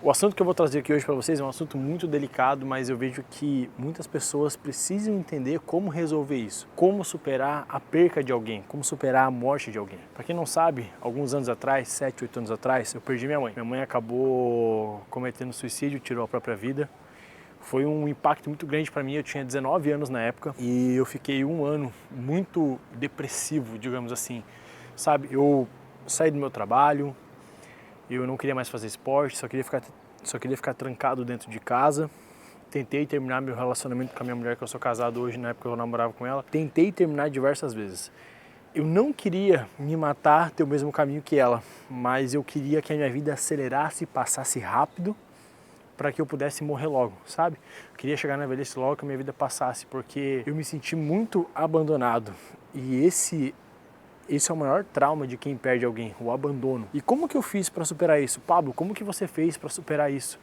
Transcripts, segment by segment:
O assunto que eu vou trazer aqui hoje para vocês é um assunto muito delicado, mas eu vejo que muitas pessoas precisam entender como resolver isso, como superar a perca de alguém, como superar a morte de alguém. Para quem não sabe, alguns anos atrás, 7, 8 anos atrás, eu perdi minha mãe. Minha mãe acabou cometendo suicídio, tirou a própria vida. Foi um impacto muito grande para mim, eu tinha 19 anos na época e eu fiquei um ano muito depressivo, digamos assim, sabe? Eu saí do meu trabalho, eu não queria mais fazer esporte, só queria ficar trancado dentro de casa. Tentei terminar meu relacionamento com a minha mulher, que eu sou casado hoje, na época eu namorava com ela. Tentei terminar diversas vezes. Eu não queria me matar, ter o mesmo caminho que ela, mas eu queria que a minha vida acelerasse, passasse rápido, para que eu pudesse morrer logo, sabe? Eu queria chegar na velhice logo, que a minha vida passasse, porque eu me senti muito abandonado. E esse é o maior trauma de quem perde alguém, o abandono. E como que eu fiz para superar isso? Pablo, como que você fez para superar isso?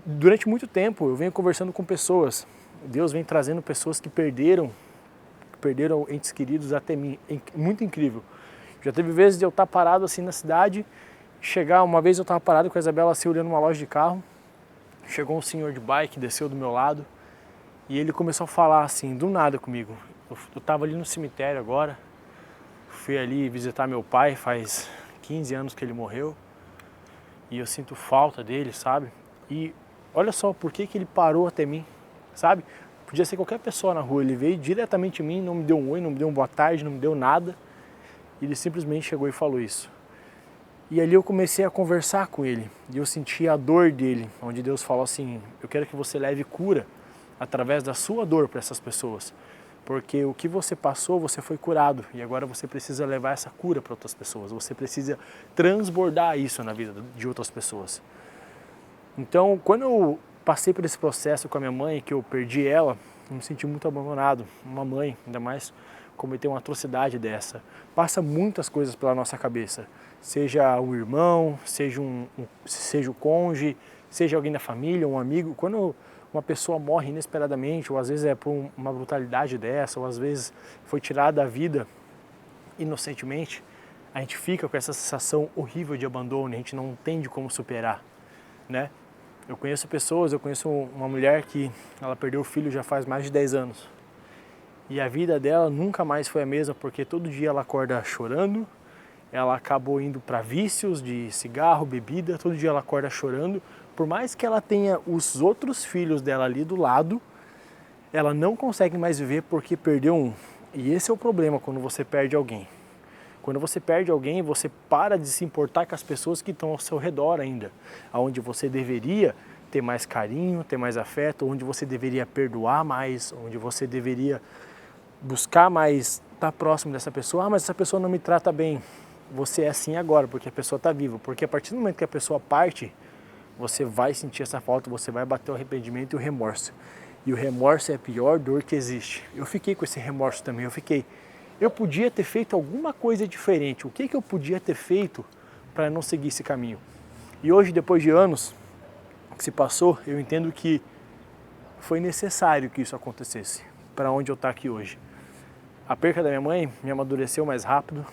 Durante muito tempo eu venho conversando com pessoas, Deus vem trazendo pessoas que perderam entes queridos até mim, muito incrível. Já teve vezes de eu estar parado assim na cidade, uma vez eu estava parado com a Isabela assim olhando uma loja de carro, chegou um senhor de bike, desceu do meu lado e ele começou a falar assim, do nada comigo. Eu estava ali no cemitério agora, fui ali visitar meu pai, faz 15 anos que ele morreu e eu sinto falta dele, sabe? E olha só por que ele parou até mim, sabe? Podia ser qualquer pessoa na rua, ele veio diretamente em mim, não me deu um oi, não me deu um boa tarde, não me deu nada. Ele simplesmente chegou e falou isso. E ali eu comecei a conversar com ele e eu senti a dor dele, onde Deus falou assim, eu quero que você leve cura através da sua dor para essas pessoas. Porque o que você passou, você foi curado e agora você precisa levar essa cura para outras pessoas. Você precisa transbordar isso na vida de outras pessoas. Então, quando eu passei por esse processo com a minha mãe, que eu perdi ela, eu me senti muito abandonado. Uma mãe, ainda mais, cometer uma atrocidade dessa. Passa muitas coisas pela nossa cabeça. Seja um irmão, seja o cônjuge, seja alguém da família, um amigo. Quando uma pessoa morre inesperadamente, ou às vezes é por uma brutalidade dessa, ou às vezes foi tirada a vida inocentemente, a gente fica com essa sensação horrível de abandono, a gente não entende como superar, né? Eu conheço uma mulher que ela perdeu o filho já faz mais de 10 anos. E a vida dela nunca mais foi a mesma, porque todo dia ela acorda chorando, ela acabou indo para vícios de cigarro, bebida, todo dia ela acorda chorando. Por mais que ela tenha os outros filhos dela ali do lado, ela não consegue mais viver porque perdeu um. E esse é o problema quando você perde alguém. Quando você perde alguém, você para de se importar com as pessoas que estão ao seu redor ainda. Onde você deveria ter mais carinho, ter mais afeto, onde você deveria perdoar mais, onde você deveria buscar mais estar próximo dessa pessoa. Ah, mas essa pessoa não me trata bem. Você é assim agora, porque a pessoa está viva. Porque a partir do momento que a pessoa parte, você vai sentir essa falta, você vai bater o arrependimento e o remorso. E o remorso é a pior dor que existe. Eu fiquei com esse remorso também, eu podia ter feito alguma coisa diferente. O que eu podia ter feito para não seguir esse caminho? E hoje, depois de anos que se passou, eu entendo que foi necessário que isso acontecesse para onde eu estou aqui hoje. A perca da minha mãe me amadureceu mais rápido.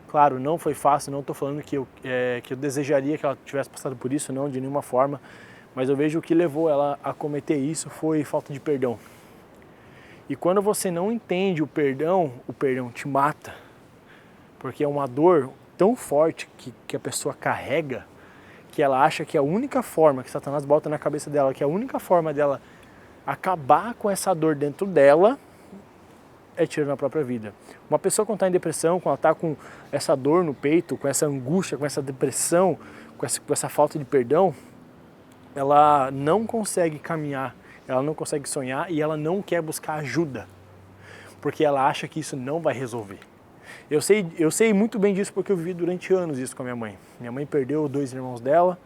Claro, não foi fácil, não estou falando que eu desejaria que ela tivesse passado por isso, não, de nenhuma forma. Mas eu vejo o que levou ela a cometer isso foi falta de perdão. E quando você não entende o perdão te mata. Porque é uma dor tão forte que a pessoa carrega, que ela acha que a única forma, que Satanás bota na cabeça dela, que a única forma dela acabar com essa dor dentro dela é tirando a própria vida. Uma pessoa quando está em depressão, quando ela está com essa dor no peito, com essa angústia, com essa depressão, com essa falta de perdão, ela não consegue caminhar, ela não consegue sonhar e ela não quer buscar ajuda, porque ela acha que isso não vai resolver. Eu sei muito bem disso porque eu vivi durante anos isso com a minha mãe. Minha mãe perdeu 2 irmãos dela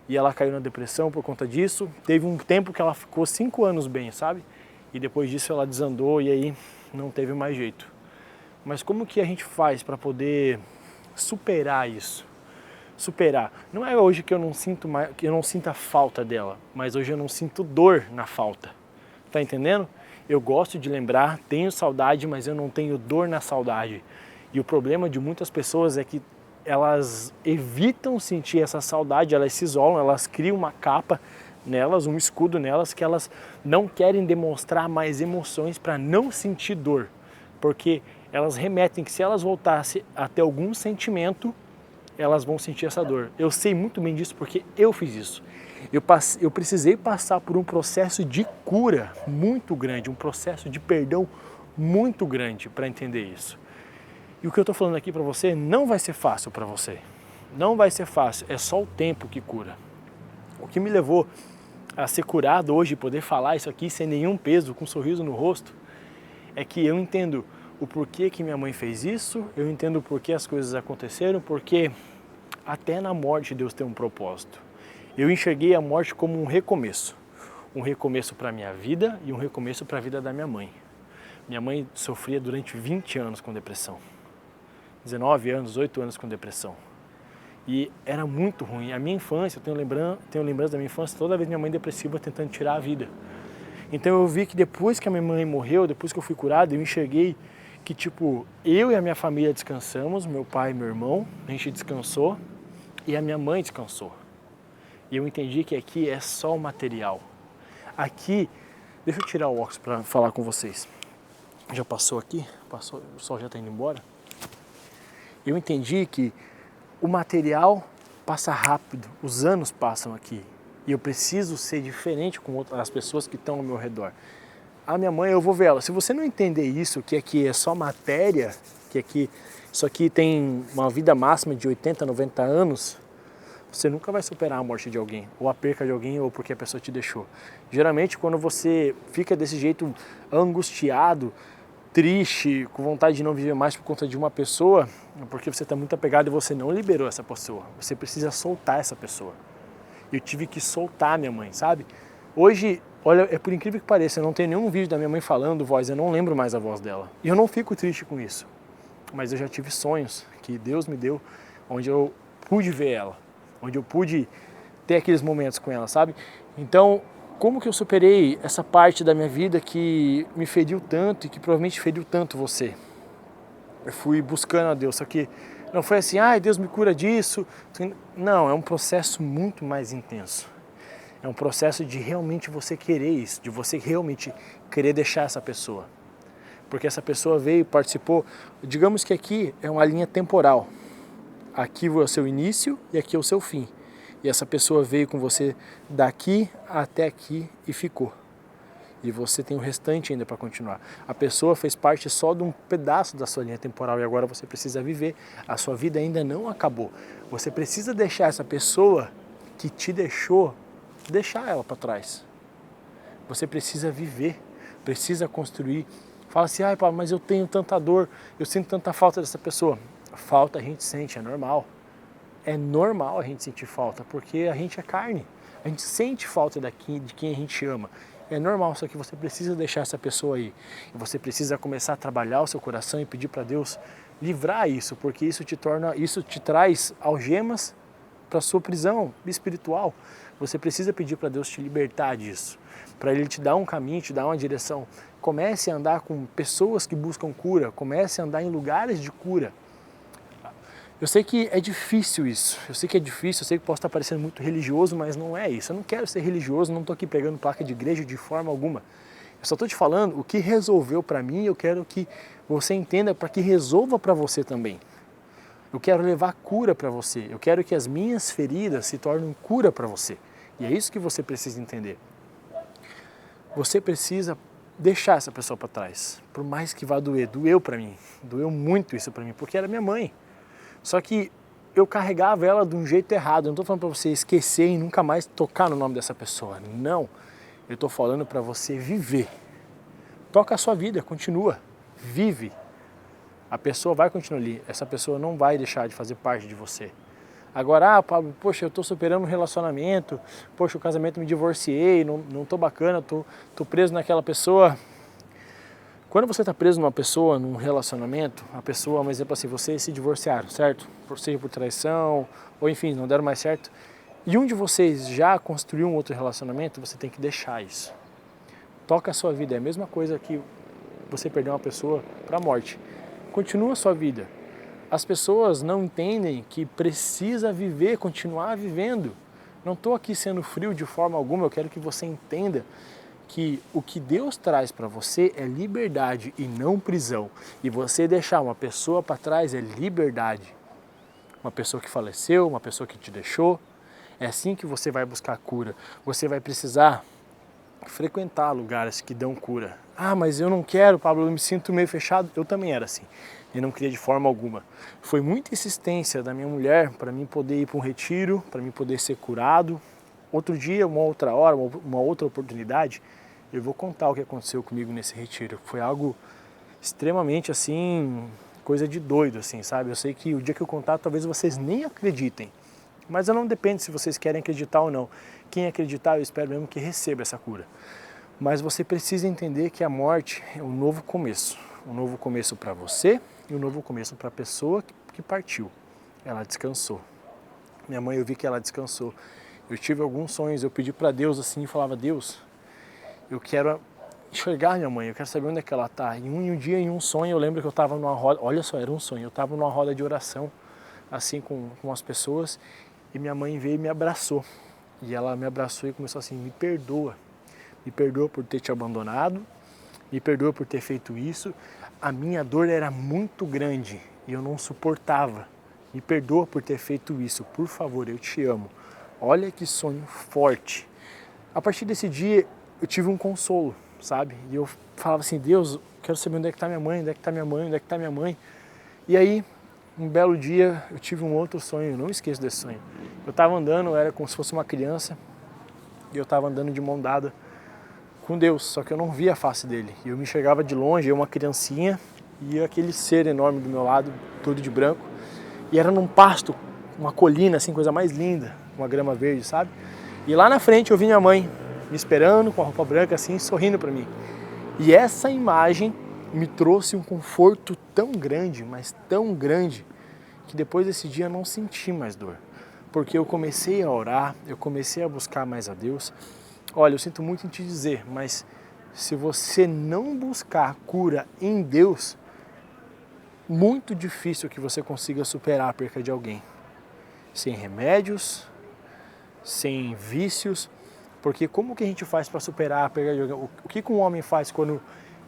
e ela caiu na depressão por conta disso. Teve um tempo que ela ficou 5 anos bem, sabe? E depois disso ela desandou e aí não teve mais jeito. Mas como que a gente faz para poder superar isso? Superar. Não é hoje que eu não sinta falta dela, mas hoje eu não sinto dor na falta. Tá entendendo? Eu gosto de lembrar, tenho saudade, mas eu não tenho dor na saudade. E o problema de muitas pessoas é que elas evitam sentir essa saudade, elas se isolam, elas criam uma capa nelas, um escudo nelas, que elas não querem demonstrar mais emoções para não sentir dor, porque elas remetem que se elas voltassem a ter algum sentimento, elas vão sentir essa dor. Eu sei muito bem disso porque eu fiz isso. Eu precisei passar por um processo de cura muito grande, um processo de perdão muito grande para entender isso. E o que eu estou falando aqui para você não vai ser fácil para você. Não vai ser fácil, é só o tempo que cura. O que me levou a ser curado hoje, poder falar isso aqui sem nenhum peso, com um sorriso no rosto, é que eu entendo o porquê que minha mãe fez isso, eu entendo o porquê as coisas aconteceram, porque até na morte Deus tem um propósito. Eu enxerguei a morte como um recomeço para a minha vida e um recomeço para a vida da minha mãe. Minha mãe sofria durante 20 anos com depressão, 19 anos, 8 anos com depressão. E era muito ruim. A minha infância, eu tenho lembrança da minha infância, toda vez minha mãe depressiva tentando tirar a vida. Então eu vi que depois que a minha mãe morreu, depois que eu fui curado, eu enxerguei que tipo, eu e a minha família descansamos, meu pai e meu irmão, a gente descansou e a minha mãe descansou. E eu entendi que aqui é só o material. Aqui, deixa eu tirar o óculos para falar com vocês. Já passou aqui, o sol já está indo embora. Eu entendi que o material passa rápido, os anos passam aqui. E eu preciso ser diferente com as pessoas que estão ao meu redor. A minha mãe, eu vou ver ela. Se você não entender isso, que aqui é só matéria, que aqui, isso aqui tem uma vida máxima de 80, 90 anos, você nunca vai superar a morte de alguém, ou a perca de alguém, ou porque a pessoa te deixou. Geralmente, quando você fica desse jeito angustiado, triste, com vontade de não viver mais por conta de uma pessoa, é porque você está muito apegado e você não liberou essa pessoa. Você precisa soltar essa pessoa. Eu tive que soltar minha mãe, sabe? Hoje, olha, é por incrível que pareça, eu não tenho nenhum vídeo da minha mãe falando voz, eu não lembro mais a voz dela. E eu não fico triste com isso. Mas eu já tive sonhos que Deus me deu, onde eu pude ver ela, onde eu pude ter aqueles momentos com ela, sabe? Então, como que eu superei essa parte da minha vida que me feriu tanto e que provavelmente feriu tanto você? Eu fui buscando a Deus, só que não foi assim, ai, Deus me cura disso. Não, é um processo muito mais intenso. É um processo de realmente você querer isso, de você realmente querer deixar essa pessoa. Porque essa pessoa veio, participou, digamos que aqui é uma linha temporal. Aqui é o seu início e aqui é o seu fim. E essa pessoa veio com você daqui até aqui e ficou. E você tem o restante ainda para continuar. A pessoa fez parte só de um pedaço da sua linha temporal e agora você precisa viver. A sua vida ainda não acabou. Você precisa deixar essa pessoa que te deixou, deixar ela para trás. Você precisa viver, precisa construir. Fala assim, ai Paulo, mas eu tenho tanta dor, eu sinto tanta falta dessa pessoa. Falta a gente sente, é normal. É normal a gente sentir falta, porque a gente é carne. A gente sente falta de quem a gente ama. É normal, só que você precisa deixar essa pessoa aí. E você precisa começar a trabalhar o seu coração e pedir para Deus livrar isso, porque isso te traz algemas para a sua prisão espiritual. Você precisa pedir para Deus te libertar disso, para Ele te dar um caminho, te dar uma direção. Comece a andar com pessoas que buscam cura, comece a andar em lugares de cura. Eu sei que é difícil isso, eu sei que posso estar parecendo muito religioso, mas não é isso. Eu não quero ser religioso, não estou aqui pegando placa de igreja de forma alguma. Eu só estou te falando o que resolveu para mim, eu quero que você entenda para que resolva para você também. Eu quero levar cura para você, eu quero que as minhas feridas se tornem cura para você. E é isso que você precisa entender. Você precisa deixar essa pessoa para trás, por mais que vá doer. Doeu para mim, doeu muito isso para mim, porque era minha mãe. Só que eu carregava ela de um jeito errado. Eu não estou falando para você esquecer e nunca mais tocar no nome dessa pessoa. Não. Eu estou falando para você viver. Toca a sua vida, continua. Vive. A pessoa vai continuar ali. Essa pessoa não vai deixar de fazer parte de você. Agora, Pablo, poxa, eu estou superando um relacionamento. Poxa, o casamento me divorciei, não estou bacana, tô preso naquela pessoa. Quando você está preso numa pessoa, num relacionamento, a pessoa, um exemplo assim, vocês se divorciaram, certo? Seja por traição, ou enfim, não deram mais certo. E um de vocês já construiu um outro relacionamento, você tem que deixar isso. Toca a sua vida, é a mesma coisa que você perder uma pessoa para a morte. Continua a sua vida, As pessoas não entendem que precisa viver, continuar vivendo. Não estou aqui sendo frio de forma alguma, eu quero que você entenda que o que Deus traz para você é liberdade e não prisão. E você deixar uma pessoa para trás é liberdade. Uma pessoa que faleceu, uma pessoa que te deixou. É assim que você vai buscar cura. Você vai precisar frequentar lugares que dão cura. Ah, mas eu não quero, Pablo, eu me sinto meio fechado. Eu também era assim. Eu não queria de forma alguma. Foi muita insistência da minha mulher para mim poder ir para um retiro, para mim poder ser curado. Outro dia, uma outra hora, uma outra oportunidade, eu vou contar o que aconteceu comigo nesse retiro. Foi algo extremamente assim, coisa de doido, assim, sabe? Eu sei que o dia que eu contar, talvez vocês nem acreditem. Mas eu não depende se vocês querem acreditar ou não. Quem acreditar, eu espero mesmo que receba essa cura. Mas você precisa entender que a morte é um novo começo. Um novo começo para você e um novo começo para a pessoa que partiu. Ela descansou. Minha mãe, eu vi que ela descansou. Eu tive alguns sonhos, eu pedi para Deus assim e falava, Deus, eu quero enxergar minha mãe, eu quero saber onde é que ela está. E um dia, em um sonho, eu lembro que eu estava numa roda, olha só, era um sonho, eu estava numa roda de oração, assim, com as pessoas, e minha mãe veio e me abraçou. E ela me abraçou e começou assim, me perdoa por ter te abandonado, me perdoa por ter feito isso, a minha dor era muito grande e eu não suportava, me perdoa por ter feito isso, por favor, eu te amo. Olha que sonho forte. A partir desse dia eu tive um consolo, sabe? E eu falava assim, Deus, quero saber onde é que está minha mãe, onde é que está minha mãe, onde é que está minha mãe. E aí, um belo dia, eu tive um outro sonho, eu não esqueço desse sonho. Eu estava andando, eu era como se fosse uma criança, e eu estava andando de mão dada com Deus, só que eu não via a face dele. E eu me enxergava de longe, eu uma criancinha, e aquele ser enorme do meu lado, todo de branco. E era num pasto, uma colina, assim, coisa mais linda, uma grama verde, sabe? E lá na frente eu vi minha mãe me esperando, com a roupa branca, assim, sorrindo para mim. E essa imagem me trouxe um conforto tão grande, mas tão grande, que depois desse dia eu não senti mais dor. Porque eu comecei a orar, eu comecei a buscar mais a Deus. Olha, eu sinto muito em te dizer, mas se você não buscar cura em Deus, muito difícil que você consiga superar a perca de alguém. Sem remédios, sem vícios, porque como que a gente faz para superar a perca de alguém? O que um homem faz quando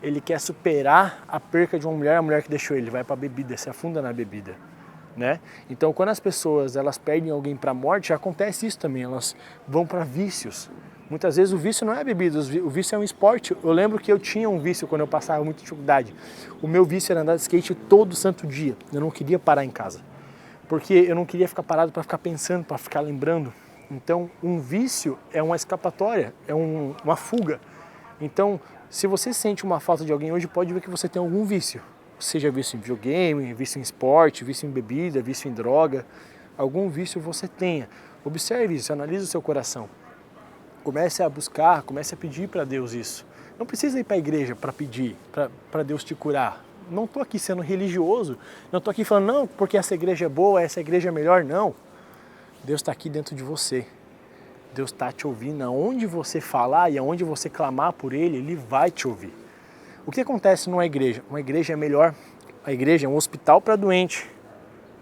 ele quer superar a perca de uma mulher, a mulher que deixou ele? Ele vai para a bebida, se afunda na bebida. Né? Então, quando as pessoas elas perdem alguém para a morte, acontece isso também, elas vão para vícios. Muitas vezes o vício não é bebida, o vício é um esporte. Eu lembro que eu tinha um vício quando eu passava muita dificuldade. O meu vício era andar de skate todo santo dia. Eu não queria parar em casa, porque eu não queria ficar parado para ficar pensando, para ficar lembrando. Então, um vício é uma escapatória, é uma fuga. Então, se você sente uma falta de alguém hoje, pode ver que você tem algum vício. Seja vício em videogame, vício em esporte, vício em bebida, vício em droga. Algum vício você tenha. Observe isso, analise o seu coração. Comece a buscar, comece a pedir para Deus isso. Não precisa ir para a igreja para pedir, para Deus te curar. Não estou aqui sendo religioso, não estou aqui falando, não, porque essa igreja é boa, essa igreja é melhor, não. Deus está aqui dentro de você. Deus está te ouvindo. Aonde você falar e aonde você clamar por Ele, Ele vai te ouvir. O que acontece numa igreja? Uma igreja é melhor, a igreja é um hospital para doente,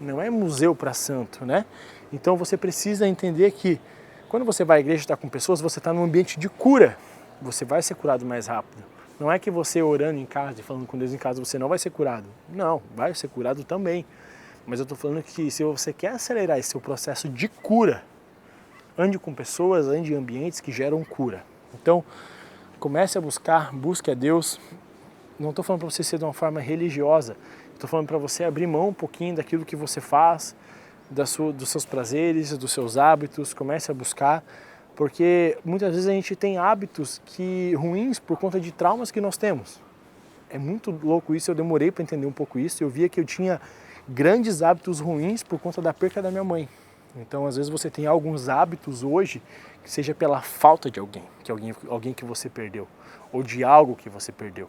não é museu para santo, né? Então você precisa entender que quando você vai à igreja e está com pessoas, você está num ambiente de cura, você vai ser curado mais rápido. Não é que você orando em casa e falando com Deus em casa, você não vai ser curado. Não, vai ser curado também. Mas eu estou falando que se você quer acelerar esse seu processo de cura, ande com pessoas, ande em ambientes que geram cura. Então, comece a buscar, busque a Deus. Não estou falando para você ser de uma forma religiosa, estou falando para você abrir mão um pouquinho daquilo que você faz, dos seus prazeres, dos seus hábitos, comece a buscar, porque muitas vezes a gente tem hábitos ruins por conta de traumas que nós temos. É muito louco isso, eu demorei para entender um pouco isso, eu via que eu tinha grandes hábitos ruins por conta da perca da minha mãe. Então, às vezes você tem alguns hábitos hoje que seja pela falta de alguém que você perdeu, ou de algo que você perdeu.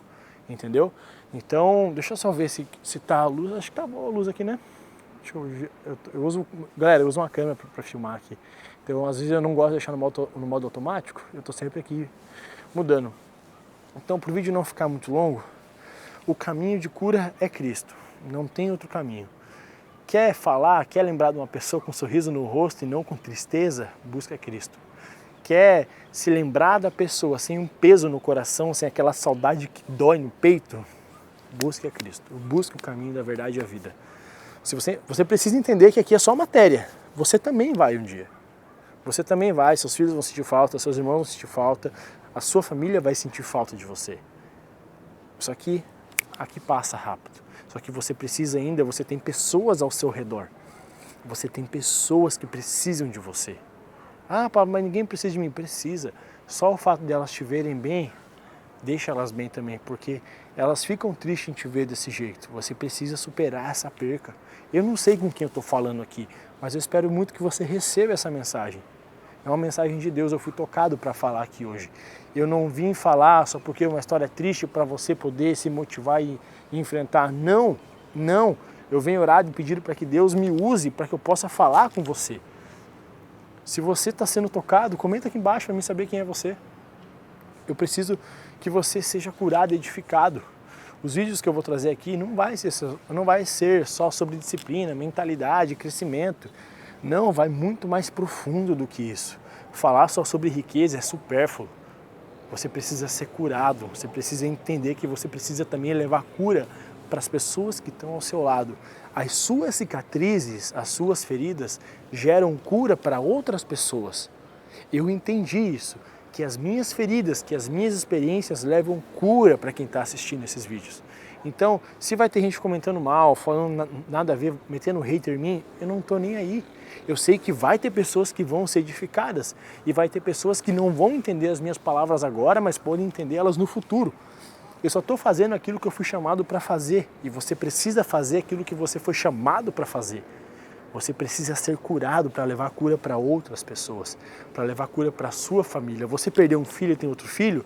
Entendeu? Então, deixa eu só ver se tá a luz. Acho que tá boa a luz aqui, né? Galera, eu uso uma câmera para filmar aqui. Então, às vezes eu não gosto de deixar no modo automático. Eu tô sempre aqui mudando. Então, para o vídeo não ficar muito longo, o caminho de cura é Cristo. Não tem outro caminho. Quer falar, quer lembrar de uma pessoa com um sorriso no rosto e não com tristeza? Busca Cristo. Quer se lembrar da pessoa sem um peso no coração, sem aquela saudade que dói no peito? Busque a Cristo. Busque o caminho da verdade e a vida. Se você precisa entender que aqui é só matéria. Você também vai um dia. Você também vai, seus filhos vão sentir falta, seus irmãos vão sentir falta, a sua família vai sentir falta de você. Só que aqui passa rápido. Só que você precisa ainda, você tem pessoas ao seu redor. Você tem pessoas que precisam de você. Ah, Pablo, mas ninguém precisa de mim. Precisa. Só o fato de elas te verem bem, deixa elas bem também, porque elas ficam tristes em te ver desse jeito. Você precisa superar essa perca. Eu não sei com quem eu estou falando aqui, mas eu espero muito que você receba essa mensagem. É uma mensagem de Deus, eu fui tocado para falar aqui hoje. Eu não vim falar só porque é uma história triste para você poder se motivar e enfrentar. Não, não. Eu venho orar e pedir para que Deus me use para que eu possa falar com você. Se você está sendo tocado, comenta aqui embaixo para mim saber quem é você. Eu preciso que você seja curado e edificado. Os vídeos que eu vou trazer aqui não vai ser só sobre disciplina, mentalidade, crescimento. Não, vai muito mais profundo do que isso. Falar só sobre riqueza é supérfluo. Você precisa ser curado, você precisa entender que você precisa também levar cura para as pessoas que estão ao seu lado. As suas cicatrizes, as suas feridas geram cura para outras pessoas. Eu entendi isso, que as minhas feridas, que as minhas experiências levam cura para quem está assistindo esses vídeos. Então, se vai ter gente comentando mal, falando nada a ver, metendo hater em mim, eu não estou nem aí. Eu sei que vai ter pessoas que vão ser edificadas e vai ter pessoas que não vão entender as minhas palavras agora, mas podem entendê-las no futuro. Eu só estou fazendo aquilo que eu fui chamado para fazer e você precisa fazer aquilo que você foi chamado para fazer. Você precisa ser curado para levar cura para outras pessoas, para levar cura para a sua família. Você perdeu um filho e tem outro filho,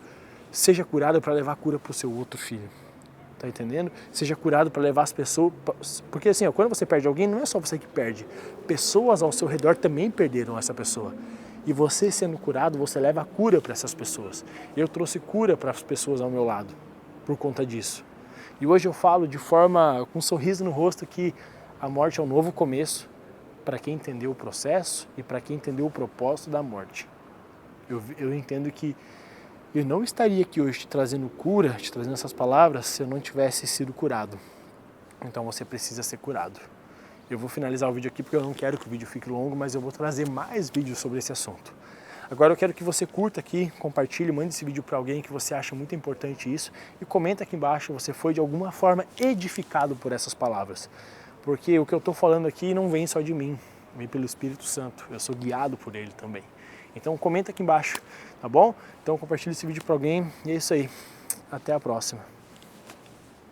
seja curado para levar cura para o seu outro filho. Tá entendendo? Seja curado para levar as pessoas... Porque assim, ó, quando você perde alguém, não é só você que perde. Pessoas ao seu redor também perderam essa pessoa. E você sendo curado, você leva a cura para essas pessoas. Eu trouxe cura para as pessoas ao meu lado, por conta disso. E hoje eu falo de forma, com um sorriso no rosto, que a morte é um novo começo para quem entendeu o processo e para quem entendeu o propósito da morte. Eu entendo que eu não estaria aqui hoje te trazendo cura, te trazendo essas palavras, se eu não tivesse sido curado. Então você precisa ser curado. Eu vou finalizar o vídeo aqui porque eu não quero que o vídeo fique longo, mas eu vou trazer mais vídeos sobre esse assunto. Agora eu quero que você curta aqui, compartilhe, mande esse vídeo para alguém que você acha muito importante isso e comenta aqui embaixo se você foi de alguma forma edificado por essas palavras. Porque o que eu estou falando aqui não vem só de mim, vem pelo Espírito Santo, eu sou guiado por ele também. Então comenta aqui embaixo, tá bom? Então compartilhe esse vídeo para alguém e é isso aí. Até a próxima.